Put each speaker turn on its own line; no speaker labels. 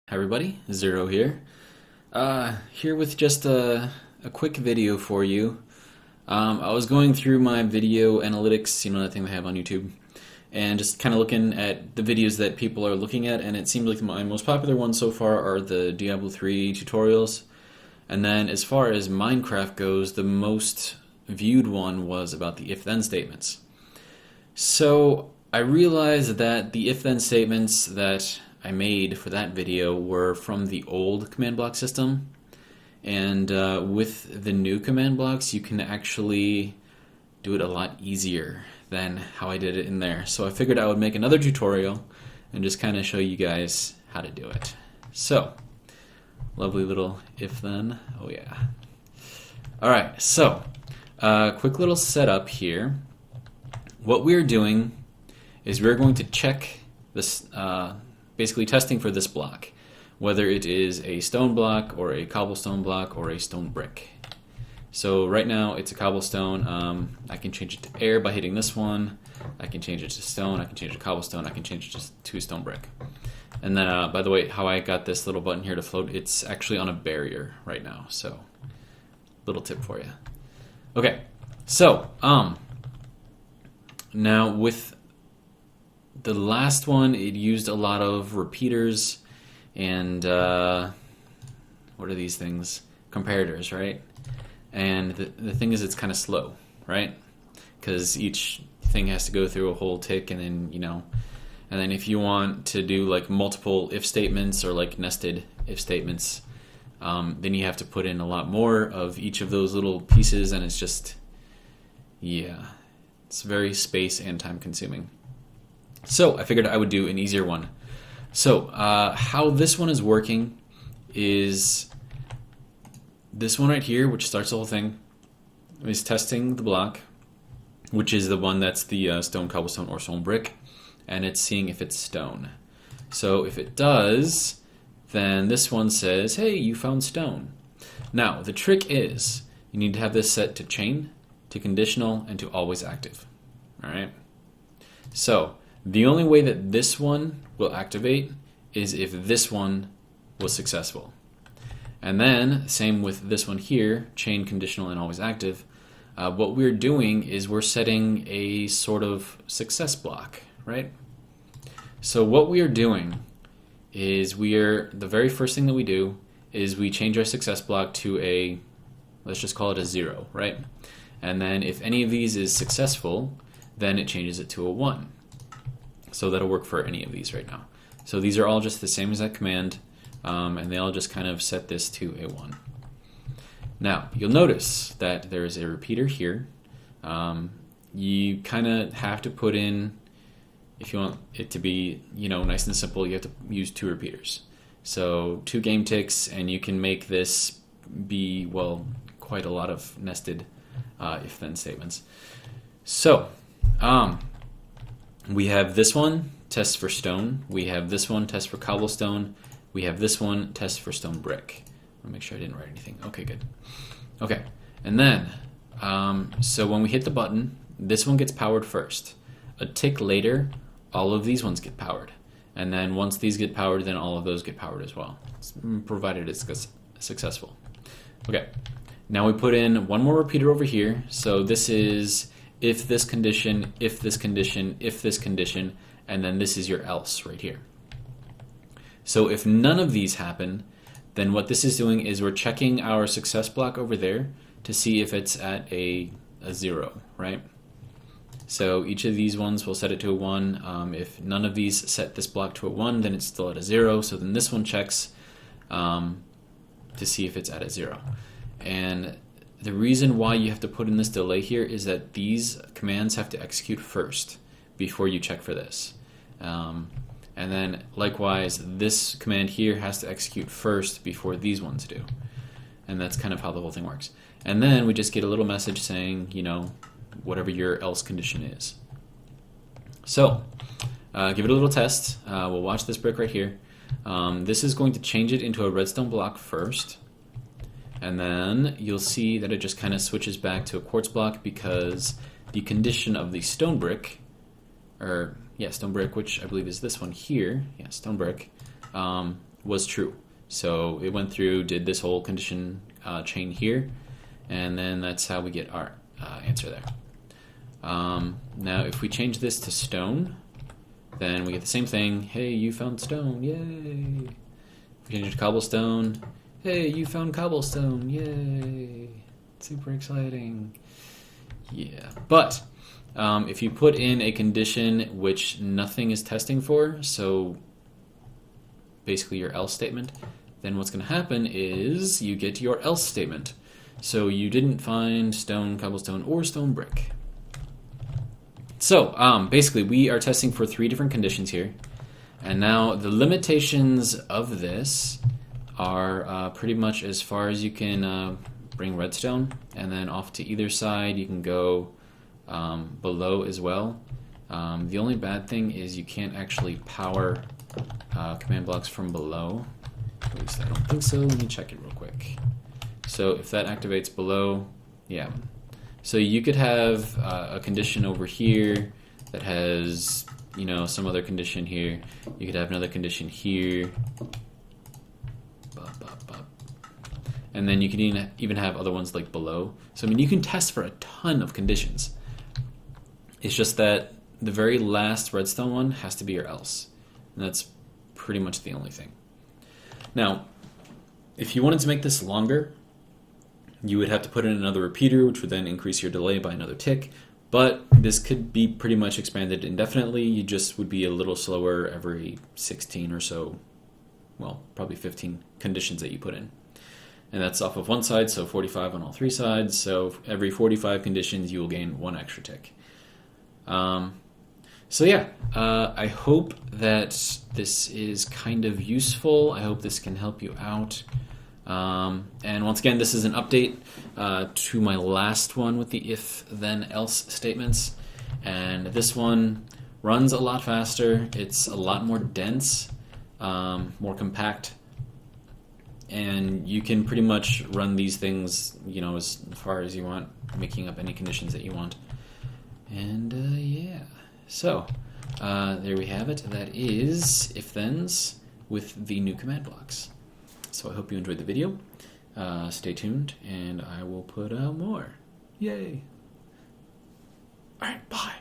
Hi everybody, Zero here. Here with just a quick video for you. I was going through my video analytics, that thing they have on YouTube, and just kind of looking at the videos that people are looking at, and it seemed like my most popular ones so far are the Diablo 3 tutorials. And then as far as Minecraft goes, the most viewed one was about the if-then statements. So I realized that the if-then statements that I made for that video were from the old command block system, and with the new command blocks you can actually do it a lot easier than how I did it in there. So I figured I would make another tutorial and just kind of show you guys how to do it. So, lovely little if then, oh yeah. Alright, so quick little setup here. What we're doing is we're going to check this, basically testing for this block, whether it is a stone block or a cobblestone block or a stone brick. So right now it's a cobblestone. I can change it to air by hitting this one. I can change it to stone. I can change it to cobblestone. I can change it to a stone brick. And then, by the way, how I got this little button here to float, it's actually on a barrier right now. So, little tip for you. Okay, so now with the last one, it used a lot of repeaters and what are these things? Comparators, right? And the thing is, it's kind of slow, right? Because each thing has to go through a whole tick, and then and then if you want to do like multiple if statements or like nested if statements, then you have to put in a lot more of each of those little pieces, and it's just, yeah, it's very space and time consuming. So I figured I would do an easier one. So how this one is working is this one right here, which starts the whole thing, is testing the block, which is the one that's the stone, cobblestone, or stone brick, and it's seeing if it's stone. So if it does, then this one says, hey, you found stone. Now, the trick is you need to have this set to chain, to conditional, and to always active. All right? So the only way that this one will activate is if this one was successful. And then, same with this one here, chain, conditional, and always active. What we're doing is we're setting a sort of success block, right? So what we are doing is the very first thing that we do is we change our success block to a, let's just call it a 0, right? And then if any of these is successful, then it changes it to a 1. So that'll work for any of these right now. So these are all just the same exact command, and they all just kind of set this to a 1. Now, you'll notice that there is a repeater here. You kind of have to put in, if you want it to be, nice and simple, you have to use 2 repeaters. So 2 game ticks, and you can make this be, well, quite a lot of nested if-then statements. So, we have this one, test for stone. We have this one, test for cobblestone. We have this one, test for stone brick. I want to make sure I didn't write anything. Okay, good. Okay, and then, so when we hit the button, this one gets powered first. A tick later, all of these ones get powered. And then once these get powered, then all of those get powered as well, provided it's successful. Okay, now we put in one more repeater over here. So this is if this condition, if this condition, if this condition, and then this is your else right here. So if none of these happen, then what this is doing is we're checking our success block over there to see if it's at a 0, right? So each of these ones will set it to a 1. If none of these set this block to a 1, then it's still at a 0. So then this one checks to see if it's at a 0. And the reason why you have to put in this delay here is that these commands have to execute first before you check for this. And then likewise, this command here has to execute first before these ones do. And that's kind of how the whole thing works. And then we just get a little message saying, whatever your else condition is. So, give it a little test. We'll watch this brick right here. This is going to change it into a redstone block first. And then you'll see that it just kind of switches back to a quartz block because the condition of the stone brick, stone brick, which I believe is this one here, stone brick, was true. So it went through, did this whole condition chain here, and then that's how we get our answer there. Now if we change this to stone, then we get the same thing. Hey, you found stone, yay! If we change it to cobblestone, hey, you found cobblestone, yay! Super exciting. Yeah, but if you put in a condition which nothing is testing for, so basically your else statement, then what's going to happen is you get your else statement. So you didn't find stone, cobblestone, or stone brick. So basically we are testing for 3 different conditions here. And now the limitations of this are pretty much as far as you can bring redstone, and then off to either side you can go below as well. The only bad thing is you can't actually power command blocks from below. At least I don't think so. Let me check it real quick. So if that activates below, yeah. So you could have a condition over here that has, you know, some other condition here. You could have another condition here. And then you can even have other ones like below. So I mean, you can test for a ton of conditions. It's just that the very last redstone one has to be your else. And that's pretty much the only thing. Now, if you wanted to make this longer, you would have to put in another repeater, which would then increase your delay by another tick. But this could be pretty much expanded indefinitely. You just would be a little slower every 16 or so, well, probably 15 conditions that you put in. And that's off of one side, so 45 on all 3 sides. So every 45 conditions, you will gain 1 extra tick. So yeah, I hope that this is kind of useful. I hope this can help you out. And once again, this is an update to my last one with the if, then, else statements. And this one runs a lot faster. It's a lot more dense, more compact. And you can pretty much run these things, you know, as far as you want, making up any conditions that you want. And yeah, so there we have it. That is if-thens with the new command blocks. So I hope you enjoyed the video. Stay tuned, and I will put out more. Yay! All right, bye.